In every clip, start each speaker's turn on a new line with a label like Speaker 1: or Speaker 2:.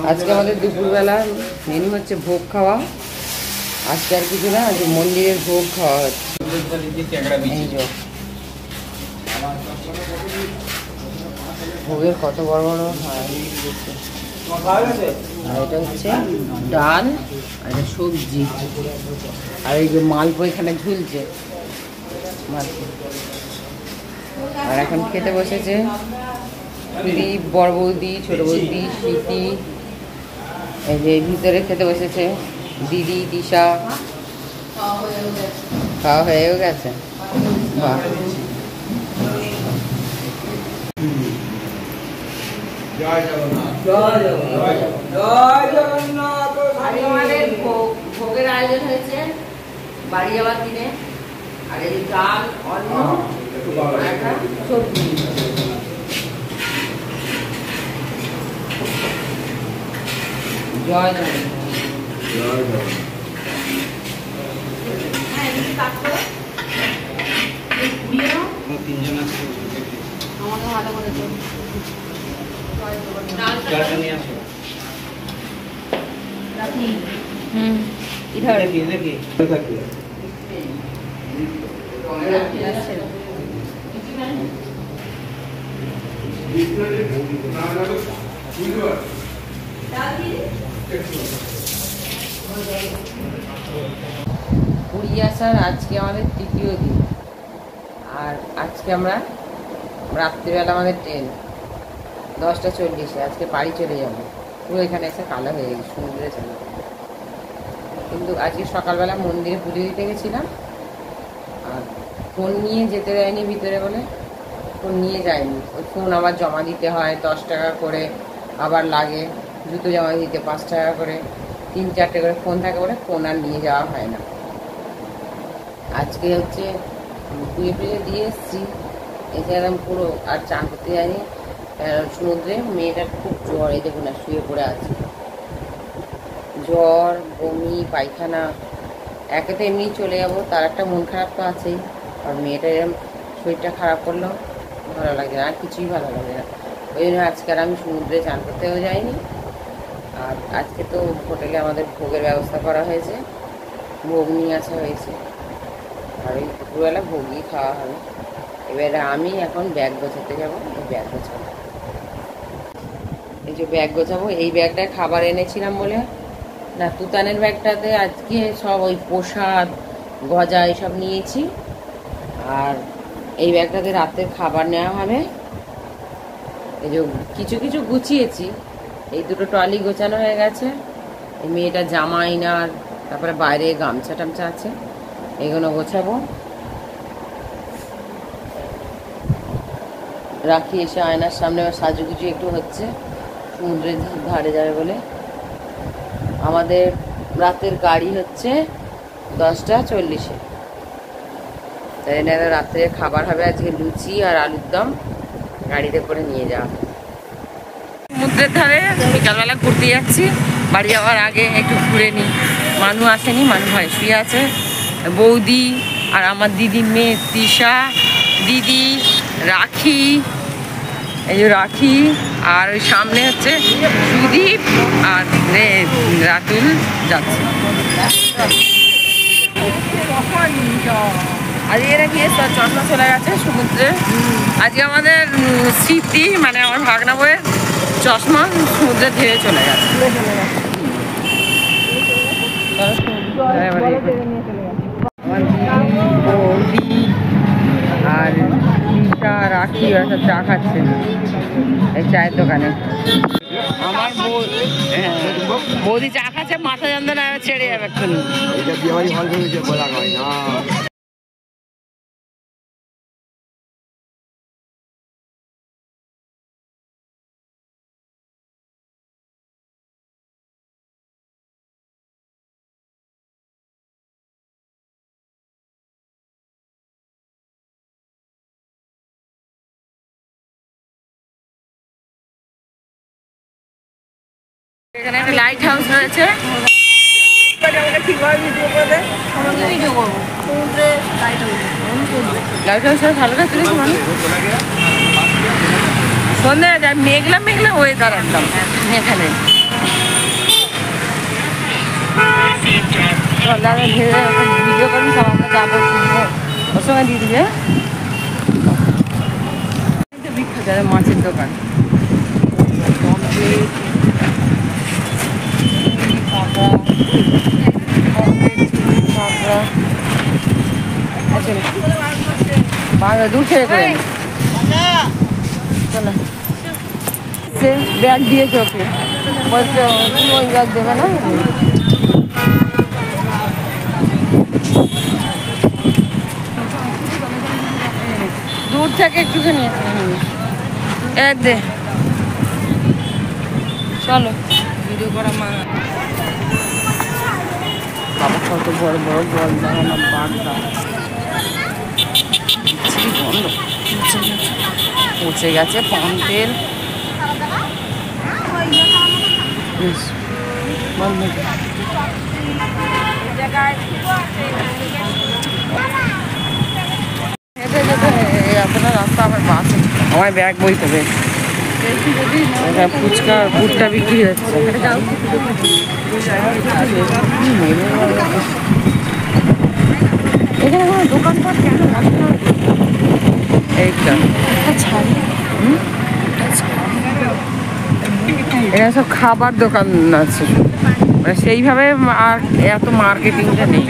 Speaker 1: আজকে আমাদের দুপুরবেলা মেনু হচ্ছে ভোগ খাওয়া। আজকে আর কিছু না, আজকে মন্দিরের ভোগ খাওয়া হচ্ছে। ভোগের কত বড় বড় হয়। আর এটা হচ্ছে ডাল আর এটা সবজি, আর এই যে মালপো এখানে ঝুলছে মালপো। আর এখন খেতে বসেছে দিদি, বড় বৌদি, ছোট বৌদি, স্মৃতি। এই যে ভিতরে খেতে বসেছে দিদি, দিশা। খাওয়া হয়েও গেছে। ভোগের আয়োজন হয়েছে বাড়ি যাওয়ার দিনে। আর এই ডাল, অন্ন, সবজি। জয় इधर পুরী আসার আজকে আমাদের তৃতীয় দিন। আর আজকে আমরা রাত্রিবেলা আমাদের ট্রেন 10:40। আজকে বাড়ি চলে যাবো। পুরো এখানে এসে কালো হয়ে গেছে, সমুদ্রে চলে। কিন্তু আজকে সকালবেলা মন্দিরে পুজো দিতে গেছিলাম, আর ফোন নিয়ে যেতে দেয়নি ভিতরে বলে ফোন নিয়ে যায়নি। ওই ফোন আবার জমা দিতে হয় 10 টাকা করে, আবার লাগে জুতো জমা দিতে 5 টাকা করে, 3-4টে করে ফোন থাকে বলে ফোন আর নিয়ে যাওয়া হয় না। আজকে হচ্ছে পুজো পুজো দিয়ে এসেছি, এসে একদম পুরো আর চান করতে যায়নি সমুদ্রে। মেয়েটার খুব জ্বর, এই দেখুন না শুয়ে পড়ে আছে। জ্বর, বমি, পায়খানা। একে তো এমনি চলে যাবো, তার একটা মন খারাপ তো আছেই। আর মেয়েটা এরকম শরীরটা খারাপ করলেও ভালো লাগে না, আর কিছুই ভালো লাগে না। ওই জন্য আজকে আর আমি সমুদ্রে চান করতেও যাইনি। আর আজকে তো হোটেলে আমাদের ভোগের ব্যবস্থা করা হয়েছে, ভোগ নিয়ে আসা হয়েছে। আর ওই দুপুরবেলা ভোগই খাওয়া হবে। এবারে আমি এখন ব্যাগ গোছাতে যাবো। এই ব্যাগ গোছাবো, এই যে ব্যাগ গোছাবো। এই ব্যাগটায় খাবার এনেছিলাম বলে না, তুতানের ব্যাগটাতে আজকে সব ওই প্রসাদ, গজা এইসব নিয়েছি। আর এই ব্যাগটাতে রাতের খাবার নেওয়া হবে। এই যে কিছু কিছু গুছিয়েছি, এই দুটো ট্রলি গোছানো হয়ে গেছে। এই মেয়েটা জামা ইনার, তারপরে বাইরে গামছা টামছা আছে, এগুলো গোছাবো। রাখি এসে আয়নার সামনে সাজুগুজু একটু হচ্ছে, সমুদ্রের ধারে যাবে বলে। আমাদের রাতের গাড়ি হচ্ছে 10:40। তাই জন্য রাত্রে খাবার হবে আজকে লুচি আর আলুর দম, গাড়িতে করে নিয়ে যাওয়া। সমুদ্রের ধারে বিকালবেলা ঘুরতে যাচ্ছি। বাড়ি যাওয়ার আগে একটু ঘুরে নিই। মানু আসেনি, মানু ভাই শুয়ে আছে। বৌদি আর আমার দিদির মেয়ে তৃষা, দিদি, রাখি, এই যে রাখি, আর ওই সামনে হচ্ছে সুদীপ আর রাতুল যাচ্ছে। আজকে এরা গিয়ে চশমা চলে গেছে সমুদ্রে। আজকে আমাদের স্মৃতি মানে আমার ভাগনা বইয়ের চশমা সমুদ্রে ধেয়ে চলে গেছে। আমার বৌদি আর তৃষা, রাখি ওরা সব চা খাচ্ছে এই চায়ের দোকানে। আমার বৌদি চা খাচ্ছে, মাথা যন্ত্রণা ছেড়ে যাবে এক্ষুনি। এখানে একটা লাইট হাউস রয়েছে। লাইট হাউস ভালো কাজ তুলেছি মানে সন্ধ্যা মেঘলা মেঘলা ওয়েদার একদম এখানে। ট্রলারে ঘিরে ভিডিও করবি, সব আমরা যাবো কিনবো, ওর সঙ্গে দিয়ে দিবে। বিখ্যাত মাছের দোকান, দূর থেকে করে সে ব্যাগ দিয়েছে ওকে, বলছে ওই ব্যাগ দেবে না। দূর থেকে একটুখানি এক দে, চলো ভিডিও করা মা। বাবা কত বড় বড় বল দেখানো বাঘটা বন্ধ পচে গেছে, পাম তেল রাস্তা আবার বাস, আমার ব্যাগ বইতে হবে। ফুচকা ফুটটা বিক্রি হচ্ছে, এখানে কোনো দোকানপাট কেন এইটা এখানে সব খাবার দোকান আছে, মানে সেইভাবে আর এত মার্কেটিংটা নেই,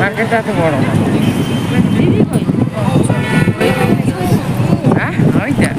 Speaker 1: মার্কেটটা এত বড় না। হ্যাঁ ওইটা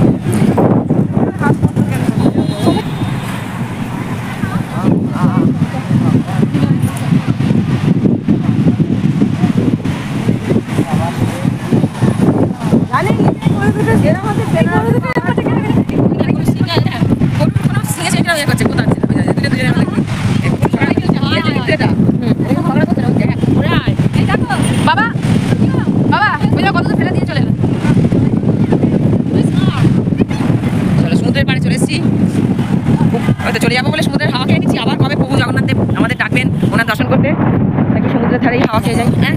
Speaker 1: চলে যাবো বলে সমুদ্রের হাওয়া খেয়ে নিচ্ছি। আবার কবে প্রভু জগন্নাথ দেব আমাদের ডাকবেন ওনার দর্শন করতে, নাকি সমুদ্রের ধারেই হাওয়া খেয়ে যাই। হ্যাঁ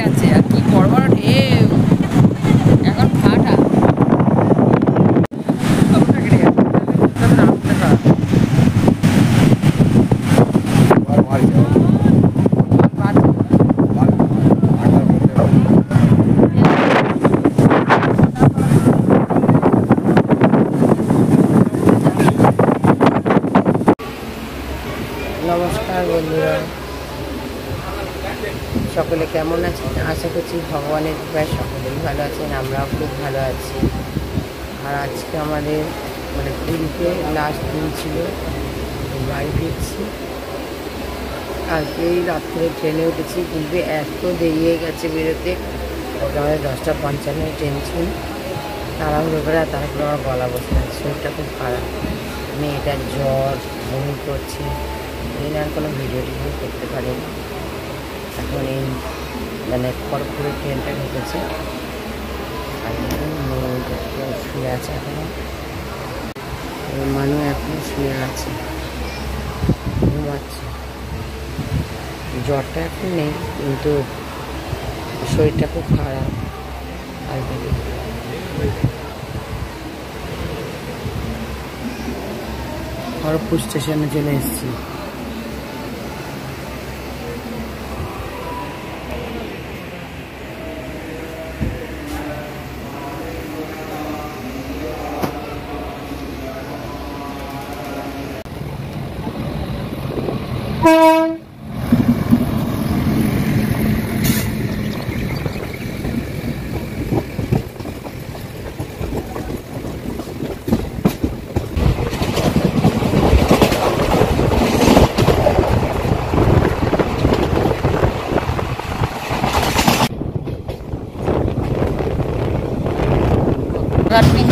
Speaker 1: আছে আর কি বড় বড় ঢেউ, এখন ফাটা নমস্কার বন্ধুরা, সকলে কেমন আছেন? আশা করছি ভগবানের কৃপায় সকলেই ভালো আছেন, আমরাও খুব ভালো আছি। আর আজকে আমাদের মানে পুরীতে লাস্ট দিন ছিল, বাড়ি ফিরছি। আজকেই রাত্রে ট্রেনে উঠেছি, কিন্তু এত দেরি হয়ে গেছে বেরোতে। আমাদের 10:55 ট্রেন ছিল, তাড়াহুড়ো করে তারপরে আমার গলা বসে আছে, শরীরটা খুব খারাপ, মেয়েটার জ্বর, বমি করছে, এই আর কোনো ভিডিও টিডিও করতে পারিনি। এখন এই মানে খড়গপুরে ট্রেনটা ঢুকেছে, আর শুয়ে আছে এখনো, মানুষ এখনো শুয়ে আছে, ঘুমাচ্ছে। জ্বরটা এখন নেই, কিন্তু শরীরটা খুব খারাপ। আর খড়গপুর স্টেশনে চলে এসেছি।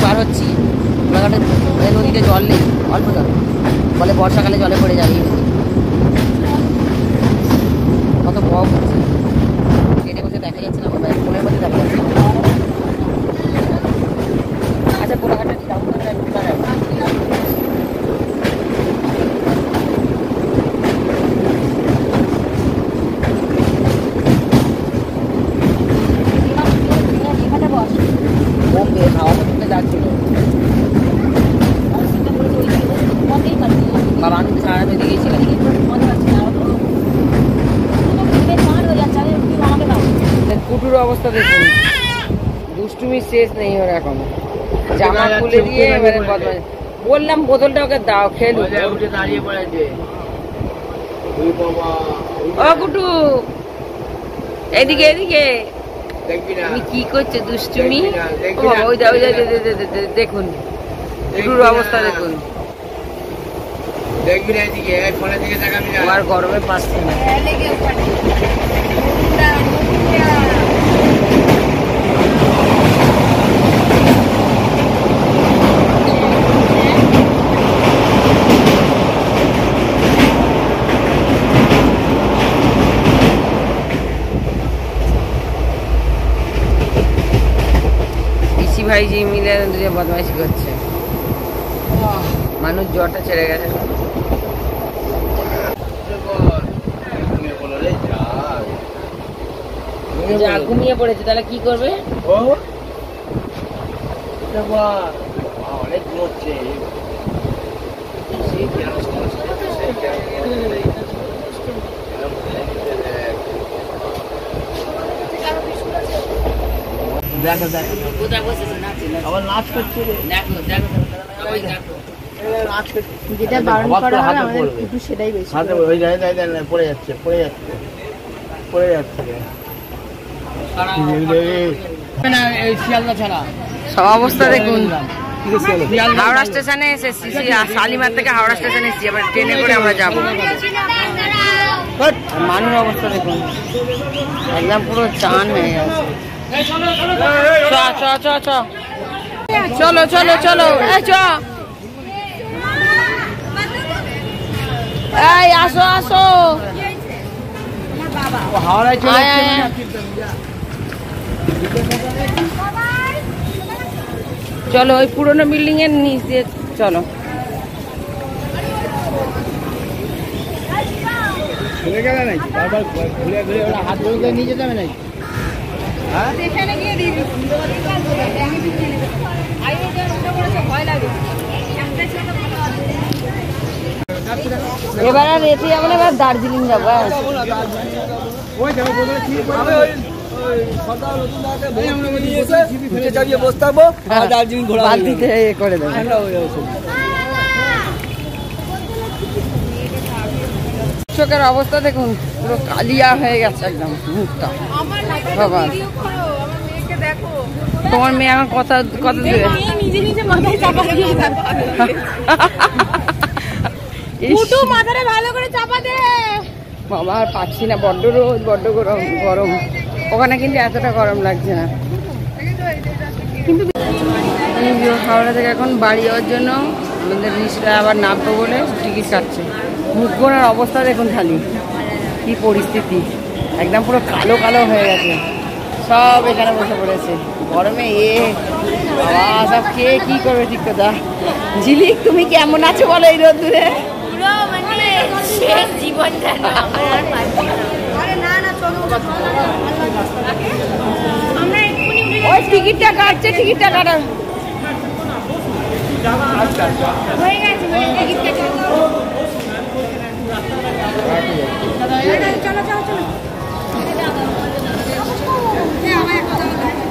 Speaker 1: পার হচ্ছি, নদীতে জল নেই, অল্প জল, বলে বর্ষাকালে জলে পড়ে যাবে। কত বক হচ্ছে, ট্রেনে বসে দেখা যাচ্ছে না, ফোনের মধ্যে দেখা যাচ্ছে। আচ্ছা কোলাঘাটে হাওয়াটা ঢুকে যাচ্ছিল। বাবা আমি তো সারা বেঁধে গেছিলাম। কুটুর অবস্থা দেখুন, দুষ্টুমি শেষ নেই ওর এখন। জামা খুলে দিয়ে এবারে বদমাশ। বললাম বোতলটা ওকে দাও, খেলু। দাঁড়িয়ে পড়েছে। ও কুটু এদিকে এদিকে, তুমি কি করছো দুষ্টুমি? ওই দেখুন কুটুর অবস্থা দেখুন, আর গরমে পাচ্ছে না। ভাই যে মিলে দুজনে বদমাইশি করছে, মানুষ জ্বরটা ছেড়ে গেছে। ঘুমিয়ে পড়েছে, তাহলে কি করবে? অনেক ঘুমোচ্ছে। দেখো দেখো কোথায় বসেছে, আবার নাচ করছে। দেখো দেখো নাচ করছে, যেটা বারণ করা হয় আমাদের একটু সেটাই বেশি। হাতে ওই যায় পড়ে যাচ্ছে পড়ে যাচ্ছে পড়ে যাচ্ছে। সব অবস্থা দেখুন। হাওড়া স্টেশনে এসেছি, শালিমার থেকে হাওড়া স্টেশনে এসেছি, আবার ট্রেনে করে আমরা যাবো। মানুষ অবস্থা দেখুন, একদম পুরো চান হয়ে গেছে। চলো চলো চলো, এই আসো আসো। চলো ওই পুরোনো বিল্ডিং এর নিচ দিয়ে চলো। হাত ধরে নিয়ে যেতে হবে নাকি? এবার আর এটি আমরা এবার দার্জিলিং যাবো। চোখের অবস্থা দেখুন, পুরো কালিয়া হয়ে গেছে একদম মুখটা। বাবা তোমার মেয়ে আমার কথা কথা দেবে, নিজে নিজে মাথায় চাপা দিয়ে মাথাটা ভালো করে চাপা দে। বাবা আর পাচ্ছি না, বড্ড রোদ, বড্ড গরম গরম। ওখানে কিন্তু এতটা গরম লাগছে না। কিন্তু হাওড়া থেকে এখন বাড়ি যাওয়ার জন্য আমাদের রিক্সা আবার নামবো বলে টিকিট কাটছে। মুখগুলোর অবস্থা দেখুন খালি, কি পরিস্থিতি, একদম পুরো কালো কালো হয়ে গেছে। সব এখানে বসে পড়েছে গরমে। বাবা সব খেয়ে কি করবে ঠিক কথা। ঝিলিক তুমি কেমন আছো বলো এই রোদ্দুরে? ওই টিকিটটা কাটছে, টিকিটটা কাটা হয়ে গেছে।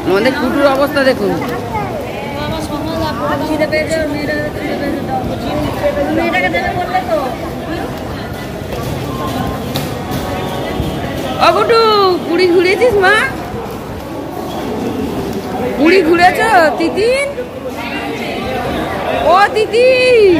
Speaker 1: আমাদের কুটুর অবস্থা দেখুন। ও কুটু, পুরী ঘুরেছিস মা? পুরী ঘুরেছ তিতিন? ও তিতিন